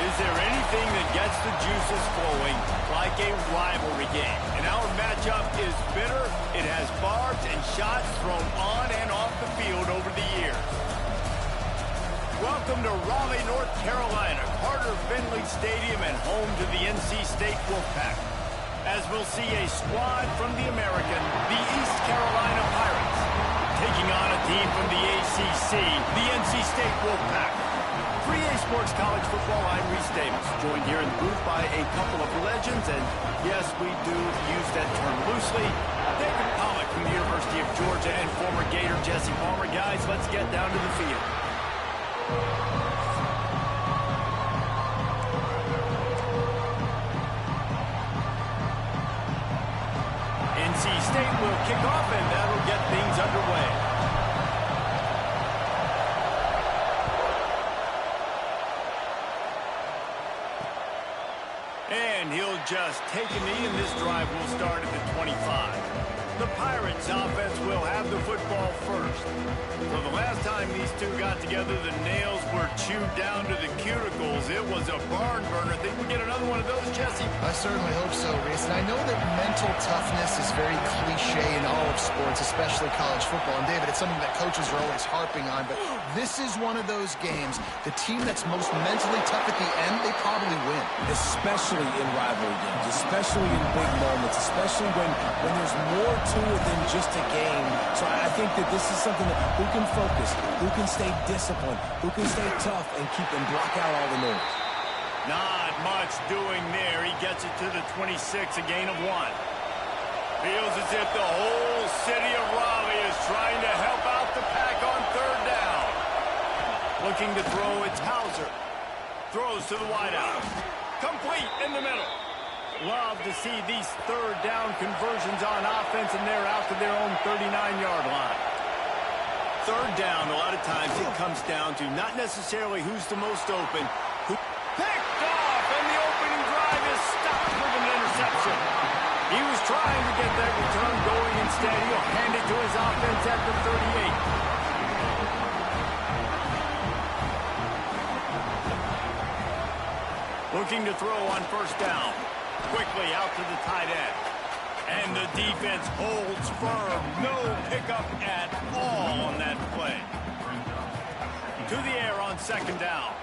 Is there anything that gets the juices flowing like a rivalry game? And our matchup is bitter. It has barbs and shots thrown on and off the field over the years. Welcome to Raleigh, North Carolina, Carter Finley Stadium, and home to the NC State Wolfpack. As we'll see a squad from the American, the East Carolina Pirates, taking on a team from the ACC, the NC State Wolfpack. 3A Sports College Football, I'm Reese Davis, joined here in the booth by a couple of legends, and yes, we do use that term loosely. David Pollack from the University of Georgia and former Gator Jesse Palmer. Guys, let's get down to the field. NC State will kick off, and that'll get things underway. And he'll just take a knee, and this drive will start at the 25. The Pirates offense will have the football first. So the last time these two got together, the nails were chewed down to the cuticles. It was a barn burner. Think we get another one of those, Jesse? I certainly hope so, Reese. And I know that mental toughness is very cliche in all of sports, especially college football. And David, it's something that coaches are always harping on. But this is one of those games. The team that's most mentally tough at the end, they probably win. Especially in rivalry games, especially in big moments, especially when there's more to it than just a game. So I think that this is something that who can focus, who can stay disciplined, who can stay tough and keep and block out all the noise. Not much doing there. He gets it to the 26, a gain of 1. Feels as if the whole city of Raleigh is trying to help out the pack on third down. Looking to throw, it's Hauser. Throws to the wideout. Complete in the middle. Love to see these third down conversions on offense, and they're out to their own 39-yard line. Third down, a lot of times it comes down to not necessarily who's the most open, who picked off, and the opening drive is stopped with an interception. He was trying to get that return going. Instead, he'll hand it to his offense at the 38. Looking to throw on first down. Quickly out to the tight end. And the defense holds firm. No pickup at all on that play. To the air on second down.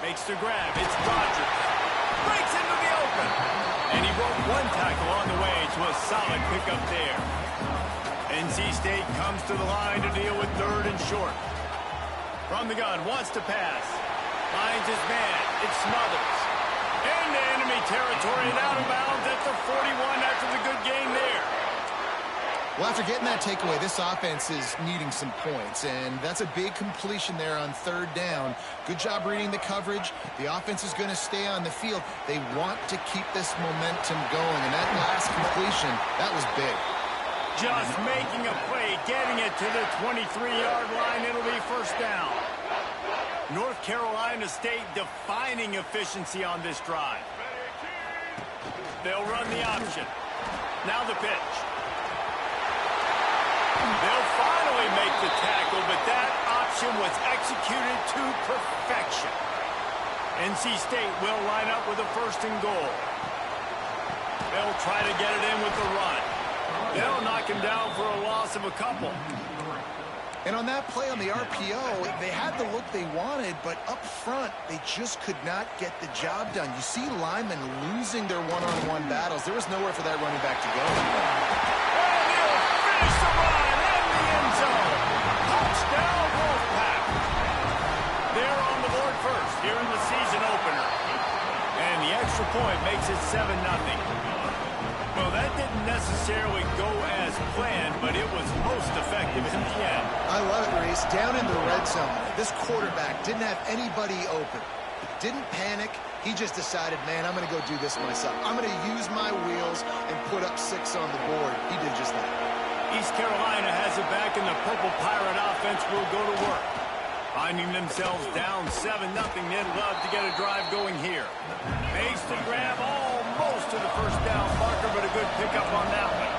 Makes the grab. It's Rogers. Breaks into the open. And he broke one tackle on the way to a solid pickup there. NC State comes to the line to deal with third and short. From the gun, wants to pass. Finds his man. It Smothers. Into enemy territory and out of bounds at the 41 after the good gain there. Well, after getting that takeaway, this offense is needing some points, and that's a big completion there on third down. Good job reading the coverage. The offense is going to stay on the field. They want to keep this momentum going, and that last completion, that was big. Just making a play, getting it to the 23-yard line. It'll be first down. North Carolina State defining efficiency on this drive. They'll run the option. Now the pitch. They'll finally make the tackle, but that option was executed to perfection. NC State will line up with a first and goal. They'll try to get it in with the run. They'll knock him down for a loss of a couple. And on that play on the RPO, they had the look they wanted, but up front, they just could not get the job done. You see linemen losing their one-on-one battles. There was nowhere for that running back to go. And he'll finish the run in the end zone. Touchdown, Wolfpack. They're on the board first here in the season opener. And the extra point makes it 7-0. Well, that didn't necessarily go as planned, but it was most effective in the end. I love it, Reese. Down in the red zone, this quarterback didn't have anybody open. He didn't panic. He just decided, man, I'm going to go do this myself. I'm going to use my wheels and put up 6 on the board. He did just that. East Carolina has it back, and the Purple Pirate offense will go to work. Finding themselves down 7-0, they'd love to get a drive going here. Makes the grab almost to the first down marker, but a good pickup on that one.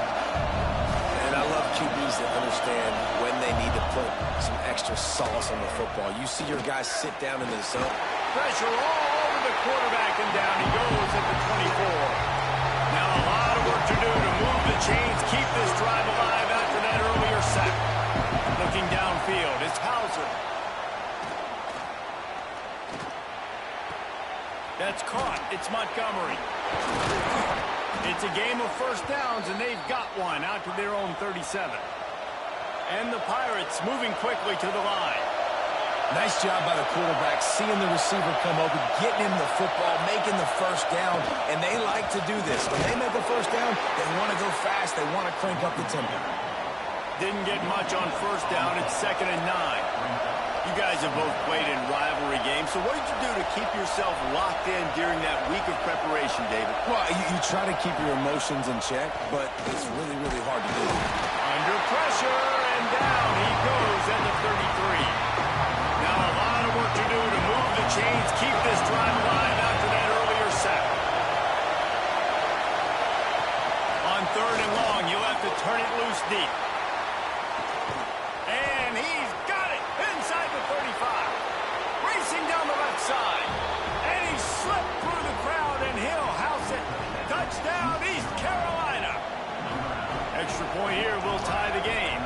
And I love QBs that understand when they need to put some extra sauce on the football. You see your guys sit down in the zone. pressure all over the quarterback, and down he goes at the 24. Now a lot of work to do to move the chains, keep this drive alive after that earlier sack. Looking downfield, it's Hauser. That's caught. It's Montgomery. It's a game of first downs, and they've got one out to their own 37. And the Pirates moving quickly to the line. Nice job by the quarterback, seeing the receiver come open, getting him the football, making the first down, and they like to do this. When they make a first down, they want to go fast. They want to crank up the tempo. Didn't get much on first down. It's 2nd and 9. You guys have both played in rivalry games, so what did you do to keep yourself locked in during that week of preparation, David? Well, you try to keep your emotions in check, but it's really, really hard to do. Under pressure, and down he goes at the 33. Now a lot of work to do to move the chains, keep this drive alive after that earlier sack. On 3rd and long, you'll have to turn it loose deep. And he's got it inside the 35. Racing down the left side. And he slipped through the crowd, and he'll house it. Touchdown, East Carolina. Extra point here will tie the game.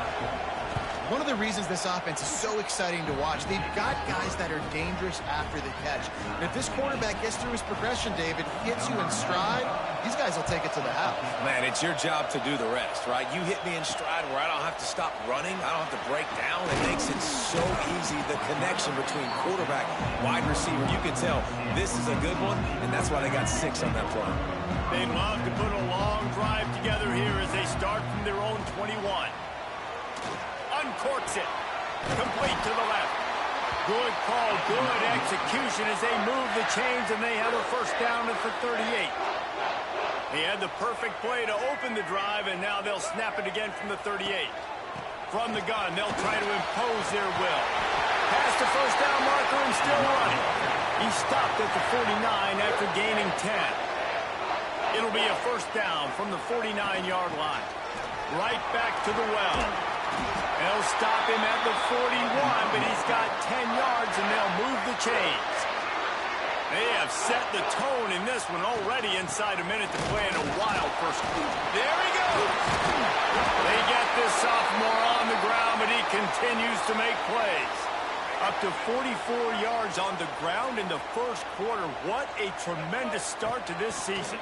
One of the reasons this offense is so exciting to watch, they've got guys that are dangerous after the catch. And if this quarterback gets through his progression, David, hits you in stride, these guys will take it to the house. Man, it's your job to do the rest, right? You hit me in stride where I don't have to stop running. I don't have to break down. It makes it so easy, the connection between quarterback, wide receiver. You can tell this is a good one, and that's why they got 6 on that play. They love to put a long drive together here as they start from their own 21. Uncorks it. Complete to the left. Good call, good execution as they move the chains, and they have a first down at the 38. They had the perfect play to open the drive, and now they'll snap it again from the 38. From the gun, they'll try to impose their will. Past the first down marker and still running. He stopped at the 49 after gaining 10. It'll be a first down from the 49-yard line. Right back to the well. They'll stop him at the 41, but he's got 10 yards, and they'll move the chains. They have set the tone in this one already inside a minute to play in a wild first. There he goes. They get this sophomore on the ground, but he continues to make plays. Up to 44 yards on the ground in the first quarter. What a tremendous start to this season.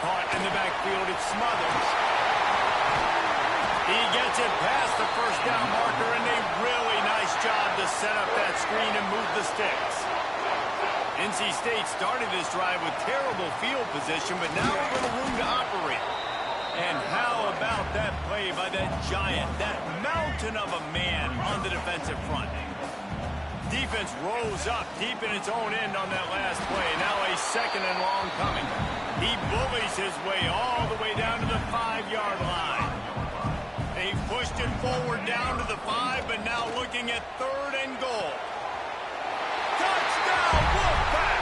Caught in the backfield, it's Smothers. He gets it past the first down marker, and a really nice job to set up that screen and move the sticks. NC State started this drive with terrible field position, but now a little room to operate. And how about that play by that giant, that mountain of a man on the defensive front? Defense rose up deep in its own end on that last play. Now a 2nd and long coming. He bullies his way all the way down to the 5-yard line. They pushed it forward down to the 5, but now looking at 3rd and goal. Touchdown, Wolfpack!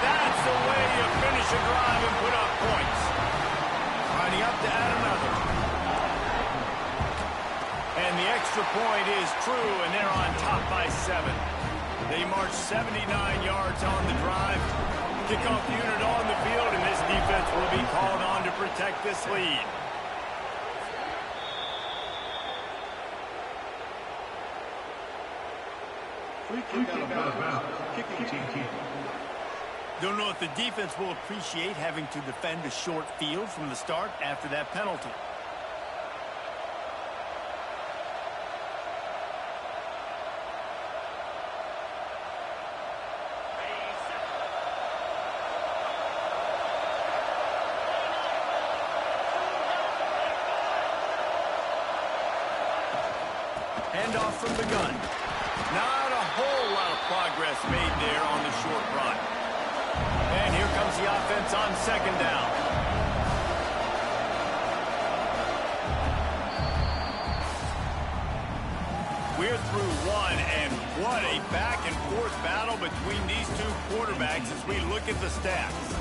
That's the way you finish a drive and put up points. Lining up to add another. And the extra point is true, and they're on top by 7. They march 79 yards on the drive. Kickoff unit on the field, and this defense will be called on to protect this lead. Free kick out of bounds. Kicking team. Don't know if the defense will appreciate having to defend a short field from the start after that penalty. Handoff from the gun. Not a whole lot of progress made there on the short run. And here comes the offense on 2nd down. We're through one, and what a back-and-forth battle between these two quarterbacks as we look at the stats.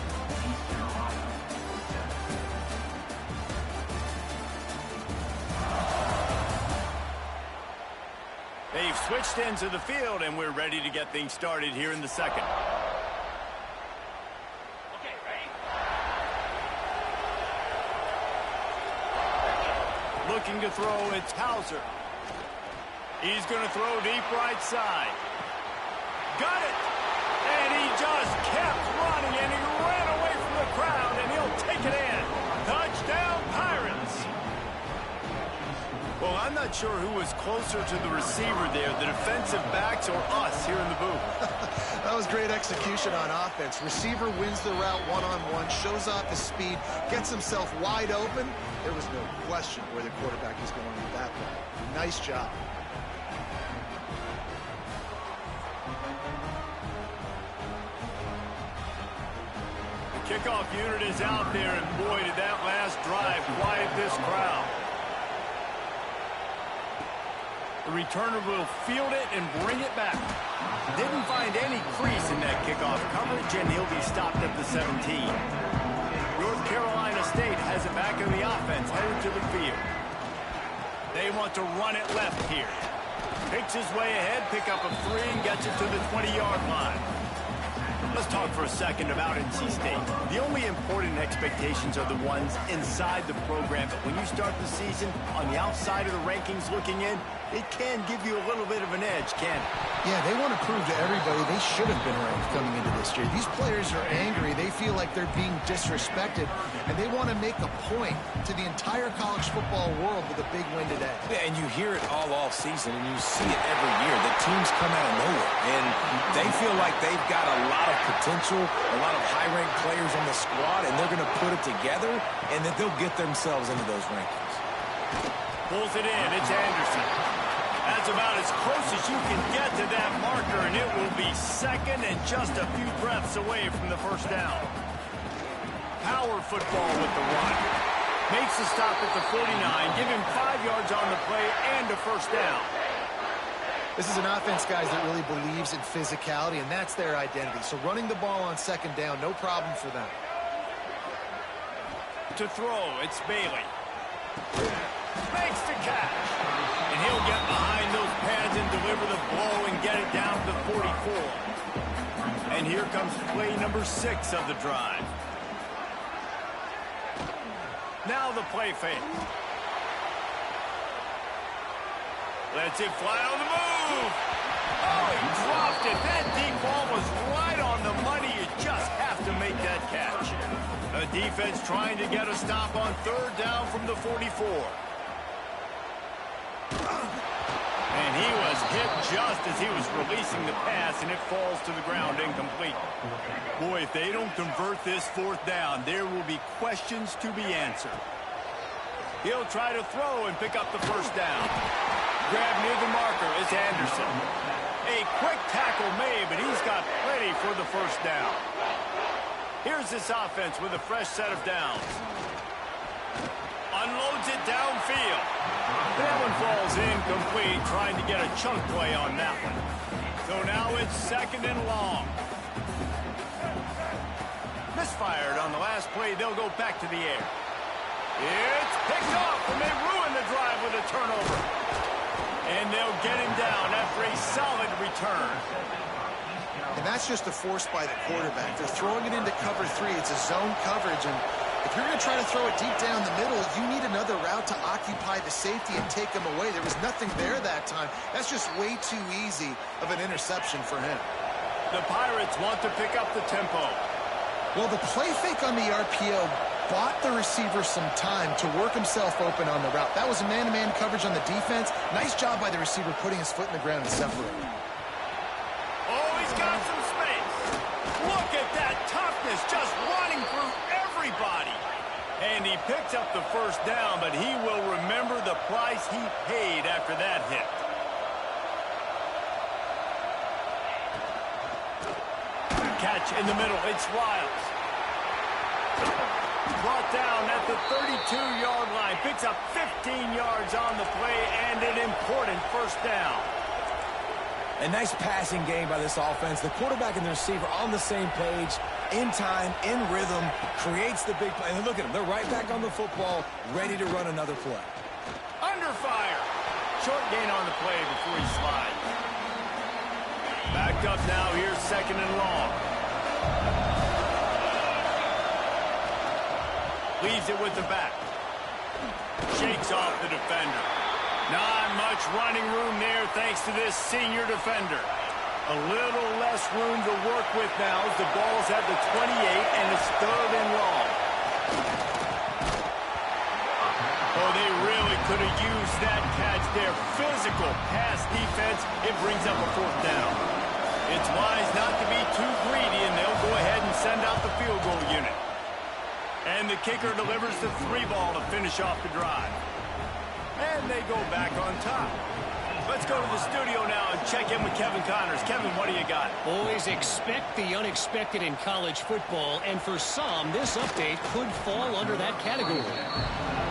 They've switched ends of the field, and we're ready to get things started here in the second. Okay, ready? Looking to throw, it's Hauser. He's going to throw deep right side. Got it! And he just kept running, and he ran away from the crowd, and he'll take it in. Touchdown, Pirates! Well, I'm not sure who was closer to the receiver there, the defensive backs or us here in the booth. That was great execution on offense. Receiver wins the route one-on-one, shows off his speed, gets himself wide open. There was no question where the quarterback was going with that play. Nice job. The kickoff unit is out there, and boy, did that last drive quiet this crowd. The returner will field it and bring it back. Didn't find any crease in that kickoff coverage, and he'll be stopped at the 17. North Carolina State has it back in the offense, headed to the field. They want to run it left here. Picks his way ahead, pick up a 3, and gets it to the 20-yard line. Let's talk for a second about NC State. The only important expectations are the ones inside the program, but when you start the season on the outside of the rankings looking in, it can give you a little bit of an edge, can't it? Yeah, they want to prove to everybody they should have been ranked coming into this year. These players are angry. They feel like they're being disrespected, and they want to make a point to the entire college football world with a big win today. Yeah, and you hear it all off season, and you see it every year. The teams come out of nowhere, and they feel like they've got a lot of potential, a lot of high-ranked players on the squad, and they're going to put it together, and that they'll get themselves into those rankings. Pulls it in. It's Anderson. That's about as close as you can get to that marker, and it will be second and just a few breaths away from the first down. Power football with the run. Makes the stop at the 49. Give him 5 yards on the play and a first down. This is an offense, guys, that really believes in physicality, and that's their identity. So running the ball on second down, no problem for them. To throw, it's Bailey. Makes the catch. And he'll get behind those pads and deliver the blow and get it down to the 44. And here comes play number 6 of the drive. Now the play fake. Lets it fly on the move. Oh, he dropped it. That deep ball was right on the money. You just have to make that catch. The defense trying to get a stop on third down from the 44. And he was hit just as he was releasing the pass, and it falls to the ground incomplete. Boy, if they don't convert this fourth down, there will be questions to be answered. He'll try to throw and pick up the first down. Grab near the marker is Anderson. A quick tackle made, but he's got plenty for the first down. Here's this offense with a fresh set of downs. Unloads it downfield. That one falls incomplete, trying to get a chunk play on that one. So now it's second and long. Misfired on the last play. They'll go back to the air. It's picked off, and they ruin the drive with a turnover. And they'll get him down after a solid return. And that's just a force by the quarterback. They're throwing it into cover 3. It's a zone coverage, and if you're going to try to throw it deep down the middle, you need another route to occupy the safety and take him away. There was nothing there that time. That's just way too easy of an interception for him. The Pirates want to pick up the tempo. Well, the play fake on the RPO bought the receiver some time to work himself open on the route. That was a man-to-man coverage on the defense. Nice job by the receiver putting his foot in the ground and separating. Oh, he's got some space. Look at that toughness, just running through everybody. And he picks up the first down, but he will remember the price he paid after that hit. Catch in the middle, it's Riles. Brought down at the 32-yard line. Picks up 15 yards on the play and an important first down. A nice passing game by this offense. The quarterback and the receiver on the same page, in time, in rhythm, creates the big play. And look at them. They're right back on the football, ready to run another play. Under fire. short gain on the play before he slides. Backed up now, here's 2nd and long. Leaves it with the back. Shakes off the defender. Not much running room there thanks to this senior defender. A little less room to work with now as the ball's at the 28 and it's 3rd and long. Oh, they really could have used that catch there. Physical pass defense. It brings up a 4th down. It's wise not to be too greedy, and they'll go ahead and send out the field goal unit. And the kicker delivers the 3 ball to finish off the drive. And they go back on top. Let's go to the studio now and check in with Kevin Connors. Kevin, what do you got? Boys, expect the unexpected in college football, and for some, this update could fall under that category.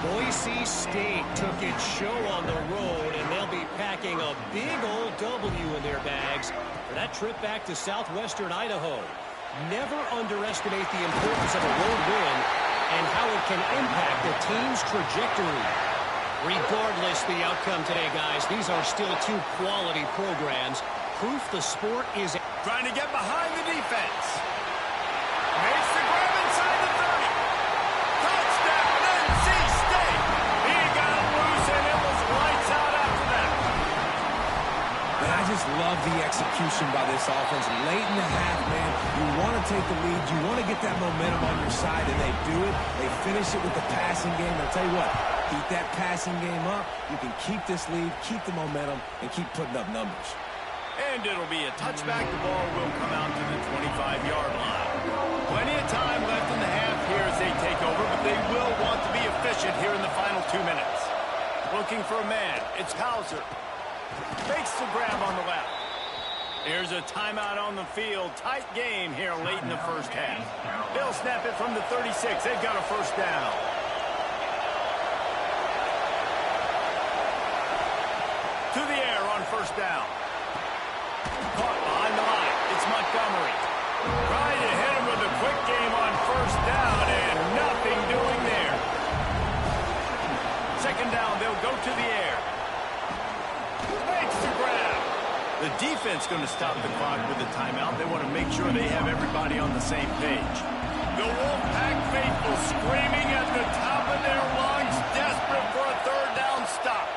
Boise State took its show on the road, and they'll be packing a big old W in their bags for that trip back to southwestern Idaho. Never underestimate the importance of a road win and how it can impact a team's trajectory. Regardless the outcome today, guys, these are still 2 quality programs. Proof the sport is trying to get behind the defense. Makes the grab inside the 30. Touchdown, NC State. He got loose, and it was lights out after that. And I just love the execution by this offense. Late in the half, man, you want to take the lead. You want to get that momentum on your side, and they do it. They finish it with the passing game. I'll tell you what, keep that passing game up. You can keep this lead, keep the momentum, and keep putting up numbers. And it'll be a touchback. The ball will come out to the 25-yard line. Plenty of time left in the half here as they take over, but they will want to be efficient here in the final 2 minutes. Looking for a man. It's Hauser. Makes the grab on the left. There's a timeout on the field. Tight game here late in the first half. They'll snap it from the 36. They've got a 1st down. To the air on 1st down. Caught behind the line. It's Montgomery. Trying to hit him with a quick game on 1st down, and nothing doing there. 2nd down, they'll go to the air. Makes the grab. The defense going to stop the clock with a timeout. They want to make sure they have everybody on the same page. The Wolfpack faithful screaming at the top of their lungs, desperate for a 3rd down stop.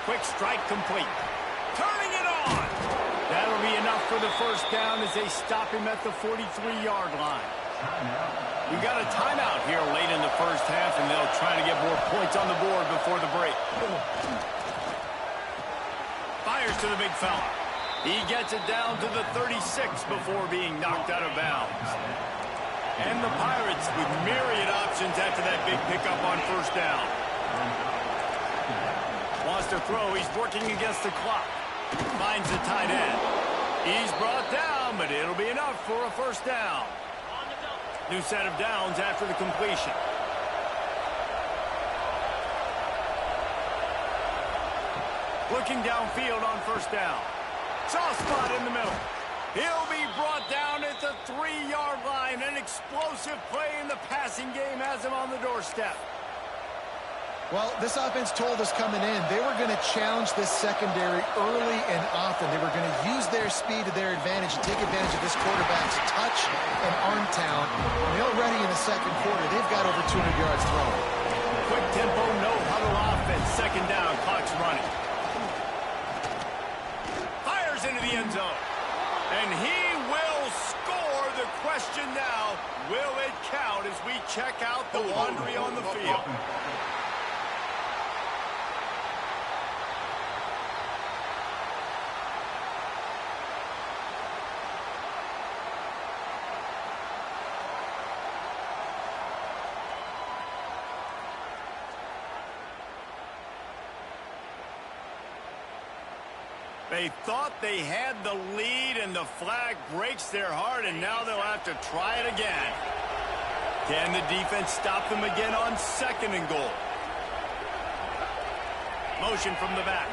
Quick strike complete. Turning it on. That'll be enough for the 1st down as they stop him at the 43-yard line. We got a timeout here late in the first half, and they'll try to get more points on the board before the break. Fires to the big fella. He gets it down to the 36 before being knocked out of bounds. And the Pirates with myriad options after that big pickup on 1st down. Wants to throw. He's working against the clock. Finds the tight end. He's brought down, but it'll be enough for a 1st down. New set of downs after the completion. Looking downfield on 1st down. Soft spot in the middle. He'll be brought down at the 3-yard line. An explosive play in the passing game has him on the doorstep. Well, this offense told us coming in they were going to challenge this secondary early and often. They were going to use their speed to their advantage and take advantage of this quarterback's touch and arm talent. And already in the 2nd quarter, they've got over 200 yards thrown. Quick tempo, no huddle offense. 2nd down, clock's running. Fires into the end zone. And he will score. The question now, will it count as we check out the laundry on the field? They thought they had the lead, and the flag breaks their heart, and now they'll have to try it again. Can the defense stop them again on 2nd and goal? Motion from the back.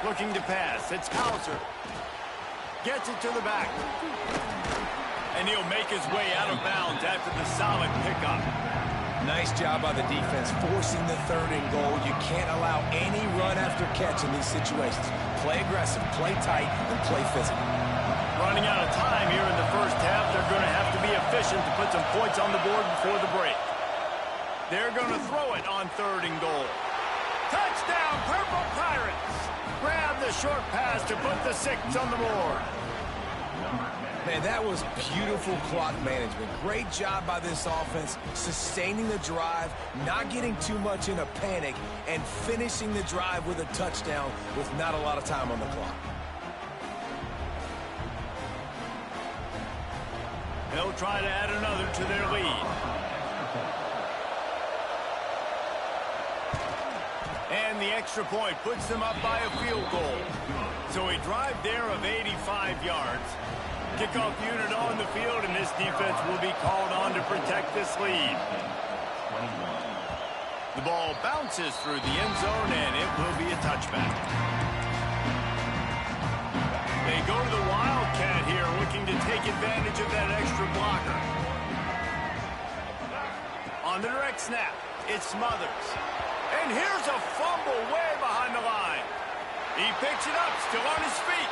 Looking to pass. It's Hauser. Gets it to the back. And he'll make his way out of bounds after the solid pickup. Nice job by the defense forcing the 3rd and goal. You can't allow any run after catch in these situations. Play aggressive, play tight, and play physical. Running out of time here in the first half. They're going to have to be efficient to put some points on the board before the break. They're going to throw it on 3rd and goal. Touchdown, Purple Pirates! Grab the short pass to put the 6 on the board. Man, that was beautiful clock management. Great job by this offense, sustaining the drive, not getting too much in a panic, and finishing the drive with a touchdown with not a lot of time on the clock. They'll try to add another to their lead. And the extra point puts them up by a field goal. So a drive there of 85 yards. Kickoff unit on the field, and this defense will be called on to protect this lead. The ball bounces through the end zone, and it will be a touchback. They go to the Wildcat here, looking to take advantage of that extra blocker. On the direct snap, it's Smothers. And here's a fumble way behind the line. He picks it up, still on his feet.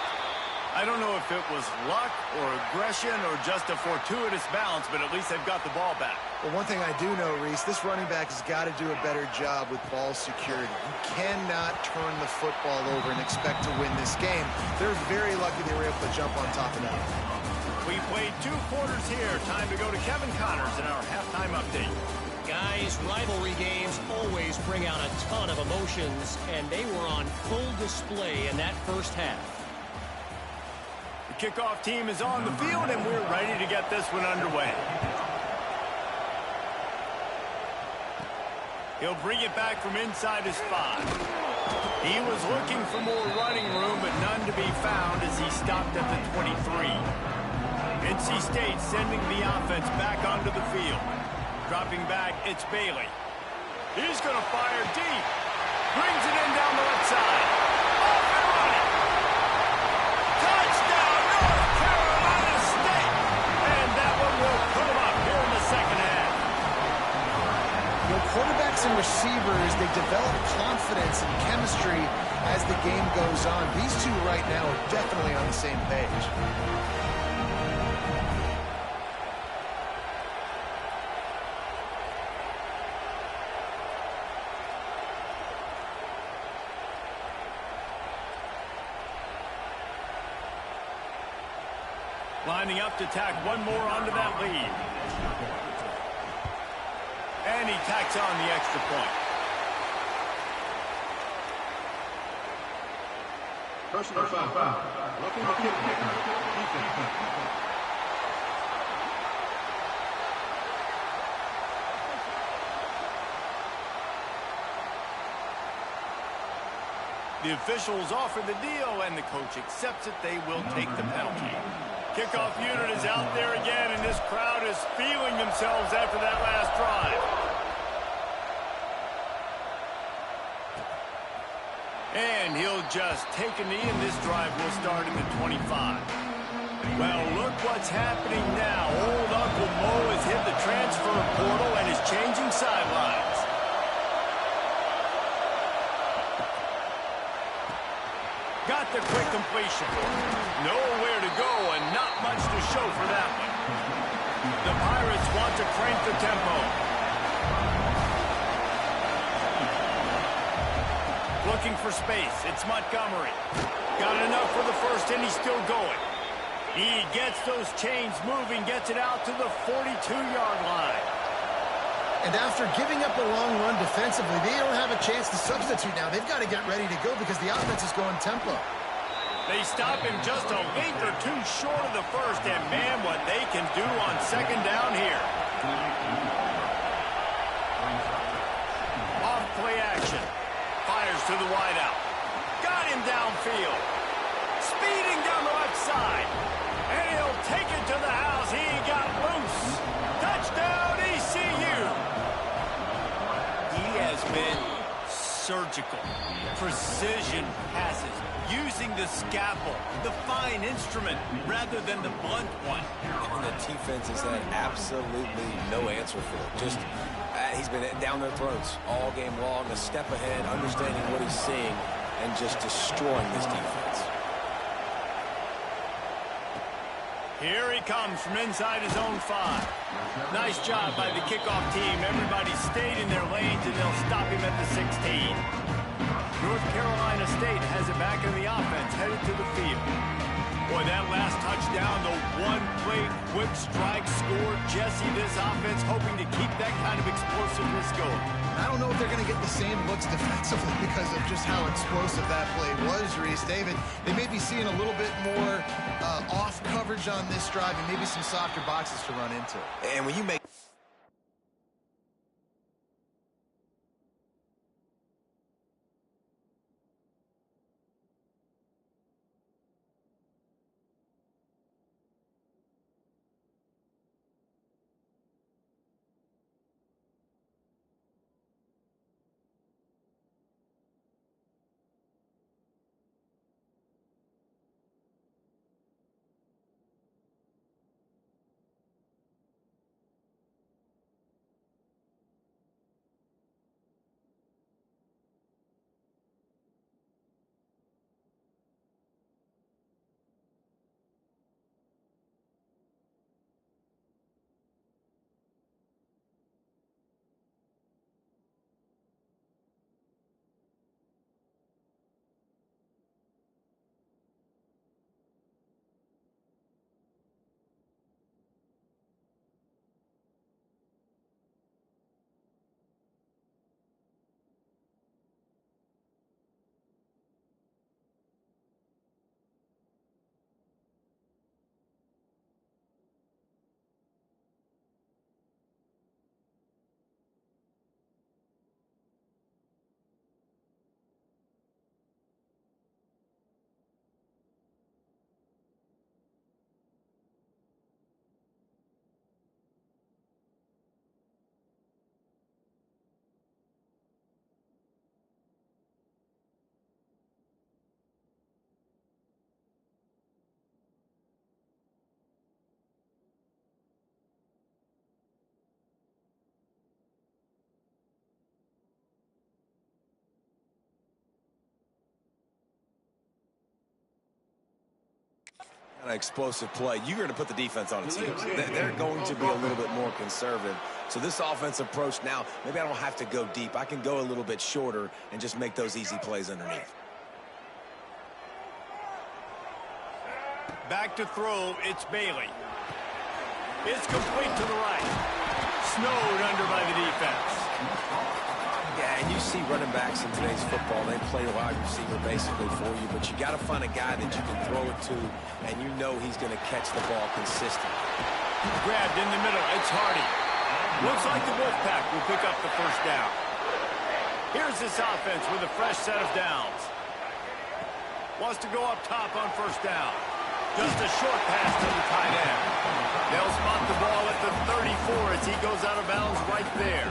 I don't know if it was luck or aggression or just a fortuitous bounce, but at least they've got the ball back. Well, one thing I do know, Reese, this running back has got to do a better job with ball security. You cannot turn the football over and expect to win this game. They're very lucky they were able to jump on top of that. We played 2 quarters here. Time to go to Kevin Connors in our halftime update. Guys, rivalry games always bring out a ton of emotions, and they were on full display in that first half. The kickoff team is on the field, and we're ready to get this one underway. He'll bring it back from inside his 5. He was looking for more running room, but none to be found as he stopped at the 23. NC State sending the offense back onto the field. Dropping back, it's Bailey. He's going to fire deep. Brings it in down the left side. Off and running. Touchdown, North Carolina State. And that one will put them up here in the second half. You know, quarterbacks and receivers, they develop confidence and chemistry as the game goes on. These two right now are definitely on the same page. Lining up to tack one more onto that lead. And he tacks on the extra point. Personal foul. Looking to kick. Defense. The officials offer the deal, and the coach accepts it. They will take the penalty. Kickoff unit is out there again, and this crowd is feeling themselves after that last drive. And he'll just take a knee, and this drive will start in the 25. Well, look what's happening now. Old Uncle Mo has hit the transfer portal and is changing sidelines. Got the quick completion. Nowhere to go and not much to show for that one. The Pirates want to crank the tempo. Looking for space. It's Montgomery. Got enough for the first, and he's still going. He gets those chains moving, gets it out to the 42-yard line. And after giving up a long run defensively, they don't have a chance to substitute now. They've got to get ready to go because the offense is going tempo. They stop him just a length or two short of the first, and man, what they can do on second down here. Off play action. Fires to the wideout. Got him downfield. Speeding down the left side. And he'll take it to the house. He got loose. Touchdown, ECU. He has been surgical, precision passes, using the scalpel, the fine instrument, rather than the blunt one. And the defense has had absolutely no answer for it. Just, he's been down their throats all game long, a step ahead, understanding what he's seeing, and just destroying this defense. Here he comes from inside his own 5. Nice job by the kickoff team. Everybody stayed in their lanes, and they'll stop him at the 16. North Carolina State has it back in the offense, headed to the field. Boy, that last touchdown, the one-play quick strike score. Jesse, this offense hoping to keep that kind of explosiveness going. I don't know if they're going to get the same looks defensively because of just how explosive that play was, Reese. David, they may be seeing a little bit more off coverage on this drive and maybe some softer boxes to run into. And when you make an explosive play, you're going to put the defense on its heels. They're going to be a little bit more conservative. So this offense approach now, maybe I don't have to go deep. I can go a little bit shorter and just make those easy plays underneath. Back to throw, it's Bailey. It's complete to the right. Snowed under by the defense. Yeah, and you see running backs in today's football, they play a wide receiver basically for you, but you got to find a guy that you can throw it to, and you know he's going to catch the ball consistently. Grabbed in the middle, it's Hardy. Looks like the Wolfpack will pick up the first down. Here's this offense with a fresh set of downs. Wants to go up top on first down. Just a short pass to the tight end. They'll spot the ball at the 34 as he goes out of bounds right there.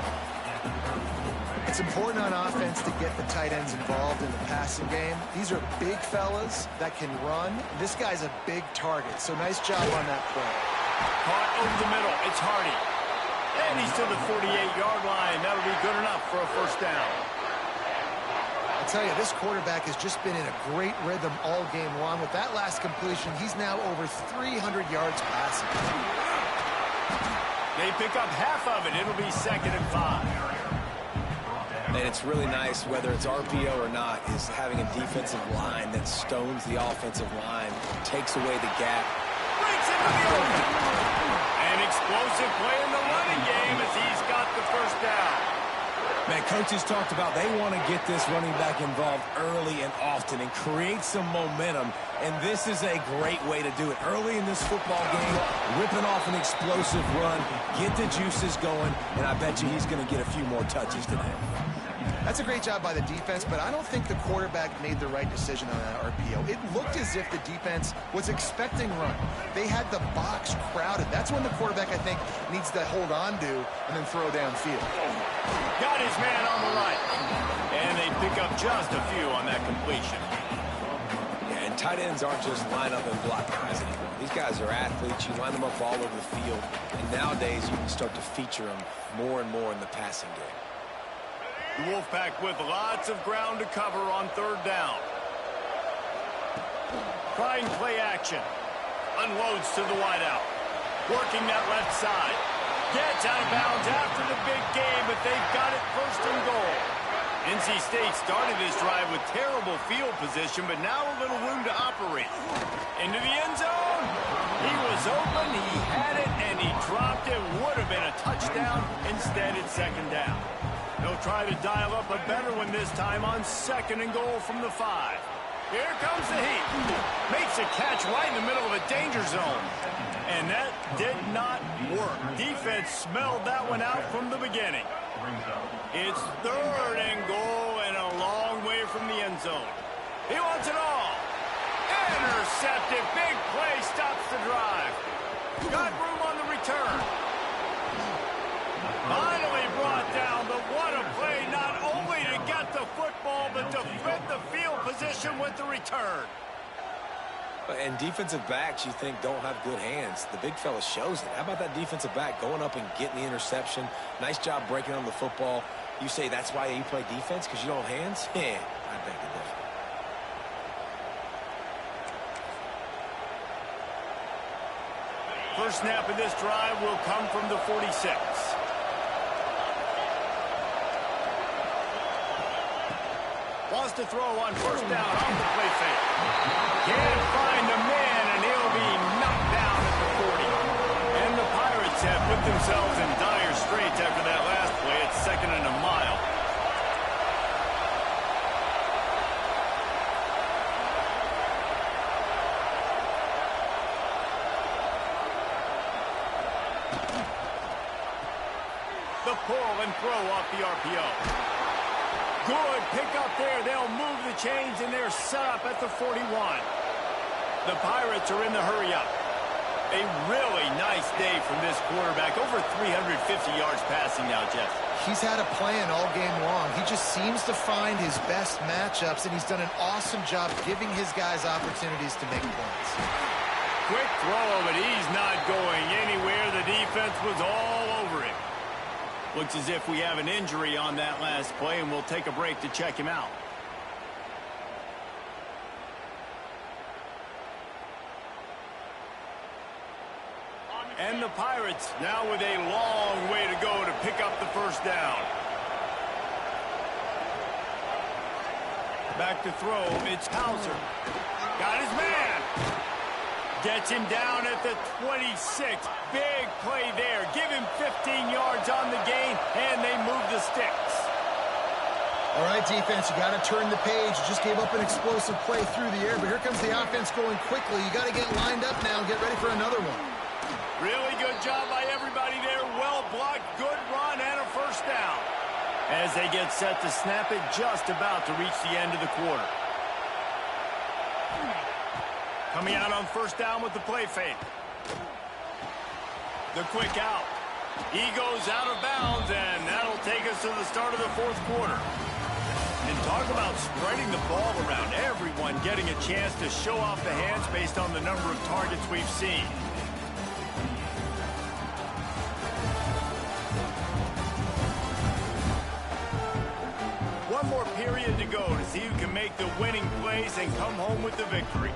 It's important on offense to get the tight ends involved in the passing game. These are big fellas that can run. This guy's a big target, so nice job on that play. Caught over the middle, it's Hardy. And he's to the 48-yard line. That'll be good enough for a first down. I'll tell you, this quarterback has just been in a great rhythm all game long. With that last completion, he's now over 300 yards passing. They pick up half of it. It'll be 2nd and 5. And it's really nice, whether it's RPO or not, is having a defensive line that stones the offensive line, takes away the gap. Breaks into the open. An explosive play in the running game as he's got the first down. Man, coaches talked about they want to get this running back involved early and often and create some momentum, and this is a great way to do it. Early in this football game, ripping off an explosive run, get the juices going, and I bet you he's going to get a few more touches today. That's a great job by the defense, but I don't think the quarterback made the right decision on that RPO. It looked as if the defense was expecting run. They had the box crowded. That's when the quarterback, I think, needs to hold on to and then throw downfield. Got his man on the right. And they pick up just a few on that completion. Yeah, and tight ends aren't just line up and block guys anymore. These guys are athletes. You line them up all over the field. And nowadays, you can start to feature them more and more in the passing game. The Wolfpack with lots of ground to cover on third down. Trying play action. Unloads to the wideout. Working that left side. Gets out of bounds after the big game, but they've got it first and goal. NC State started this drive with terrible field position, but now a little room to operate. Into the end zone. He was open, he had it, and he dropped it. Would have been a touchdown. Instead, it's second down. They'll try to dial up a better one this time on second and goal from the 5. Here comes the heat. Makes a catch right in the middle of a danger zone. And that did not work. Defense smelled that one out from the beginning. It's third and goal and a long way from the end zone. He wants it all. Intercepted. Big play stops the drive. Got room on the return. Finally brought down, but what a play, not only to get the football, but to flip the field position with the return. And defensive backs, you think, don't have good hands. The big fella shows it. How about that defensive back going up and getting the interception? Nice job breaking on the football. You say that's why you play defense, because you don't have hands? Yeah, I beg to differ. First snap of this drive will come from the 46. Wants to throw on first down off the play fake. Can't find the man, and he'll be knocked down at the 40. And the Pirates have put themselves in dire straits after that last play. It's second and a mile. The pull and throw off the RPO. Good pick up there. They'll move the chains, and they're set up at the 41. The Pirates are in the hurry-up. A really nice day from this quarterback. Over 350 yards passing now, Jeff. He's had a plan all game long. He just seems to find his best matchups, and he's done an awesome job giving his guys opportunities to make points. Quick throw, but he's not going anywhere. The defense was all over him. Looks as if we have an injury on that last play, and we'll take a break to check him out. And the Pirates now with a long way to go to pick up the first down. Back to throw, it's Hauser. Got his man. Gets him down at the 26. Big play there. Give him 15 yards on the gain, and they move the sticks. All right, defense, you got to turn the page. You just gave up an explosive play through the air, but here comes the offense going quickly. You got to get lined up now and get ready for another one. Really good job by everybody there. Well blocked, good run, and a first down. As they get set to snap it, just about to reach the end of the quarter. Coming out on first down with the play fake. The quick out. He goes out of bounds, and that'll take us to the start of the fourth quarter. And talk about spreading the ball around. Everyone getting a chance to show off the hands based on the number of targets we've seen. One more period to go to see who can make the winning plays and come home with the victory.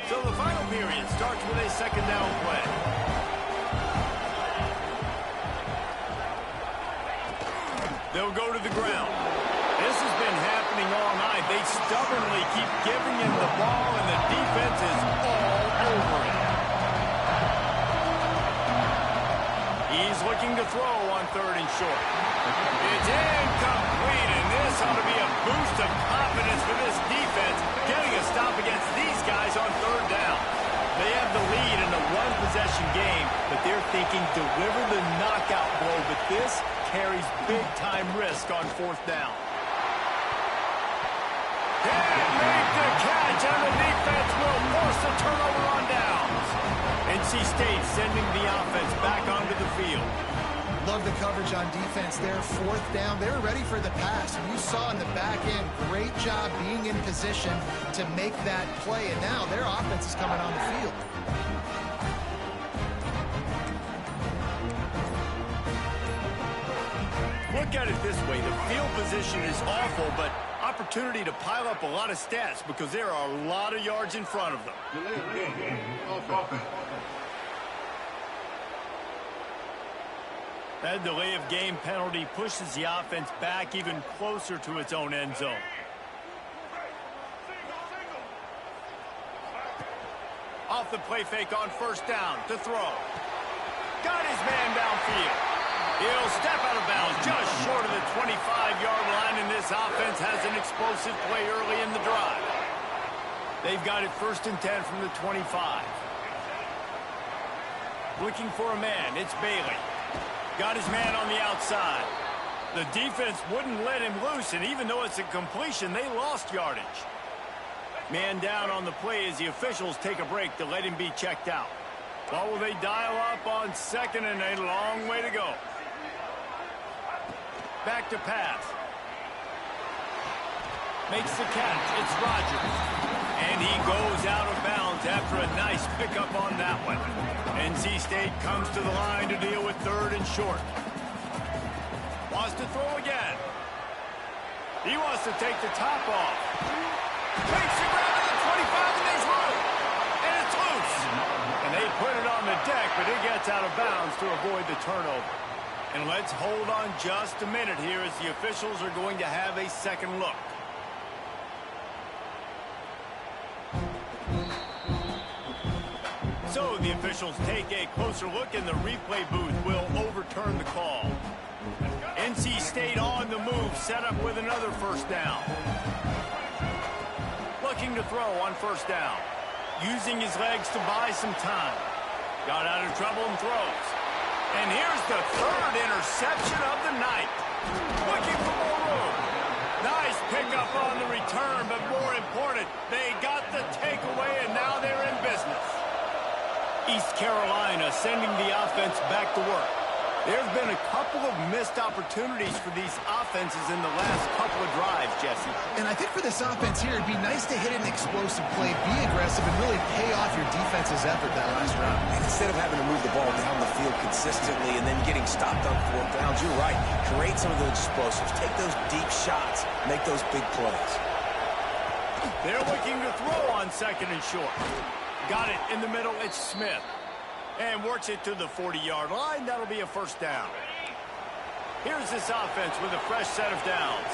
So the final period starts with a second down play. They'll go to the ground. This has been happening all night. They stubbornly keep giving him the ball, and the defense is all over it. He's looking to throw on third and short. It's incomplete, and this ought to be a boost of confidence for this defense, getting a stop against these guys on third down. They have the lead in a one-possession game, but they're thinking deliver the knockout blow, but this carries big-time risk on fourth down. Can't make the catch, and the defense will force the turnover on downs. NC State sending the offense back onto the field. Love the coverage on defense there. Fourth down. They were ready for the pass. And you saw in the back end, great job being in position to make that play. And now their offense is coming on the field. Look at it this way. The field position is awful, but opportunity to pile up a lot of stats because there are a lot of yards in front of them. Offense. That delay of game penalty pushes the offense back even closer to its own end zone. Off the play fake on first down to throw. Got his man downfield. He'll step out of bounds just short of the 25-yard line, and this offense has an explosive play early in the drive. They've got it 1st and 10 from the 25. Looking for a man. It's Bailey. Got his man on the outside. The defense wouldn't let him loose, and even though it's a completion, they lost yardage. Man down on the play as the officials take a break to let him be checked out. What will they dial up on 2nd and a long way to go? Back to pass. Makes the catch. It's Rodgers. And he goes out of bounds after a nice pickup on that one. NC State comes to the line to deal with 3rd and short. Wants to throw again. He wants to take the top off. Takes the grab at the 25, and there's room. And it's loose. And they put it on the deck, but it gets out of bounds to avoid the turnover. And let's hold on just a minute here as the officials are going to have a second look. So the officials take a closer look, and the replay booth will overturn the call. NC State on the move, set up with another first down. Looking to throw on first down. Using his legs to buy some time. Got out of trouble and throws. And here's the 3rd interception of the night. Looking for more room. Nice pickup on the return, but more important, they got the takeaway, and now they're in business. East Carolina sending the offense back to work. There's been a couple of missed opportunities for these offenses in the last couple of drives, Jesse. And I think for this offense here, it'd be nice to hit an explosive play, be aggressive, and really pay off your defense's effort that last round. And instead of having to move the ball down the field consistently and then getting stopped on 4th downs, you're right. Create some of those explosives. Take those deep shots. Make those big plays. They're looking to throw on 2nd and short. Got it in the middle. It's Smith. And works it to the 40-yard line. That'll be a first down. Here's this offense with a fresh set of downs.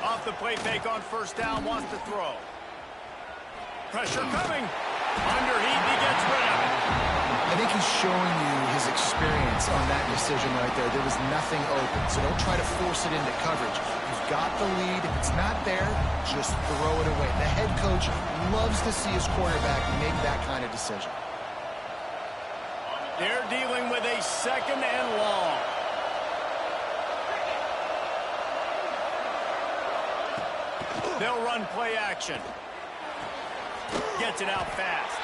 Off the play fake on first down. Wants to throw. Pressure coming. Underheat. He gets rid of it. I think he's showing you his experience on that decision right there. There was nothing open, so don't try to force it into coverage. You've got the lead. If it's not there, just throw it away. The head coach loves to see his quarterback make that kind of decision. They're dealing with a 2nd and long. They'll run play action. Gets it out fast.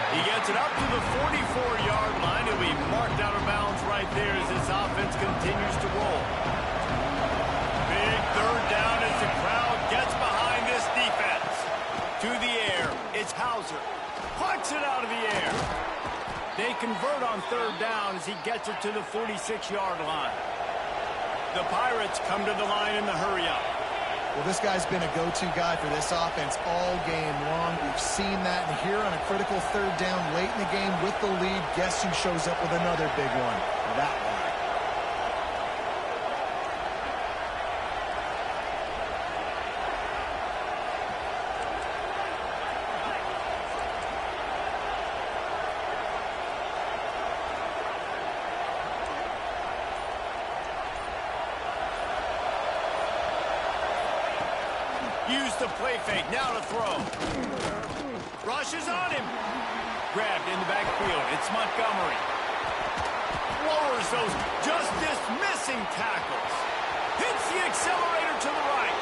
He gets it up to the 44-yard line. He'll be marked out of bounds right there as this offense continues to roll. Big 3rd down as the crowd gets behind this defense. To the air, it's Hauser. Plucks it out of the air. They convert on 3rd down as he gets it to the 46-yard line. The Pirates come to the line in the hurry-up. Well, this guy's been a go-to guy for this offense all game long. We've seen that, and here on a critical 3rd down late in the game with the lead, guess who shows up with another big one? That guy. Use the play fake, now to throw. Rushes on him. Grabbed in the backfield, it's Montgomery. Lowers those just dismissing tackles. Hits the accelerator to the right.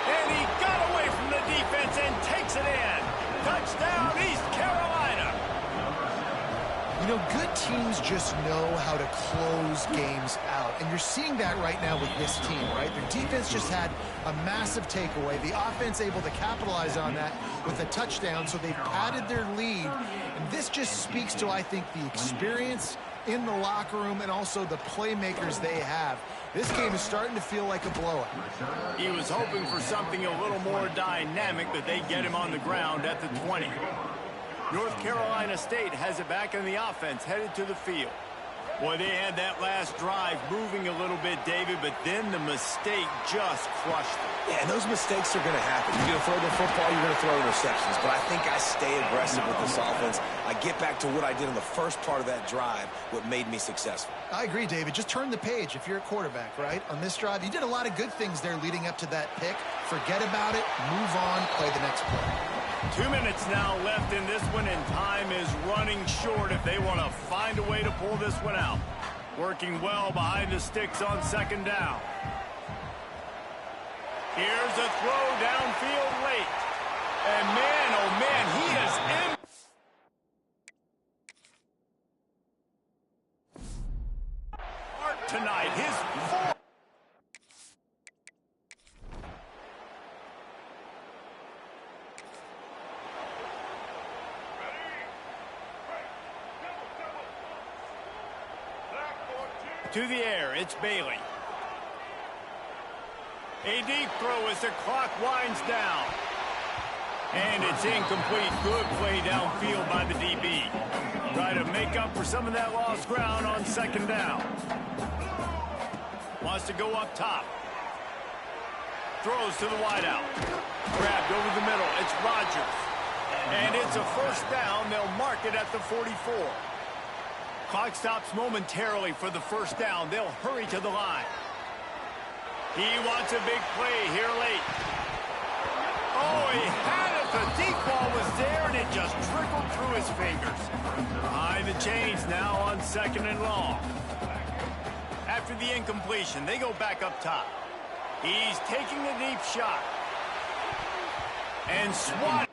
And he got away from the defense and takes it in. Touchdown, East Carolina. You know, good teams just know how to close games out. And you're seeing that right now with this team, right? Their defense just had a massive takeaway. The offense able to capitalize on that with a touchdown, so they've padded their lead. And this just speaks to, I think, the experience in the locker room and also the playmakers they have. This game is starting to feel like a blowout. He was hoping for something a little more dynamic, but they get him on the ground at the 20. North Carolina State has it back in the offense, headed to the field. Boy, they had that last drive moving a little bit, David, but then the mistake just crushed them. Yeah, and those mistakes are going to happen. You're going to throw the football, you're going to throw interceptions. But I think I stay aggressive with this offense. I get back to what I did in the first part of that drive, what made me successful. I agree, David. Just turn the page if you're a quarterback, right? On this drive, you did a lot of good things there leading up to that pick. Forget about it, move on, play the next play. 2 minutes now left in this one, and time is running short if they want to find a way to pull this one out. Working well behind the sticks on second down. Here's a throw downfield late. And man, oh man, he is in. Tonight, his fourth. To the air, it's Bailey. A deep throw as the clock winds down. And it's incomplete. Good play downfield by the DB. Try to make up for some of that lost ground on second down. Wants to go up top. Throws to the wideout. Grabbed over the middle. It's Rodgers. And it's a first down. They'll mark it at the 44. Clock stops momentarily for the first down. They'll hurry to the line. He wants a big play here late. Oh, he had it. The deep ball was there, and it just trickled through his fingers. Behind the chains now on second and long. After the incompletion, they go back up top. He's taking the deep shot. And swat.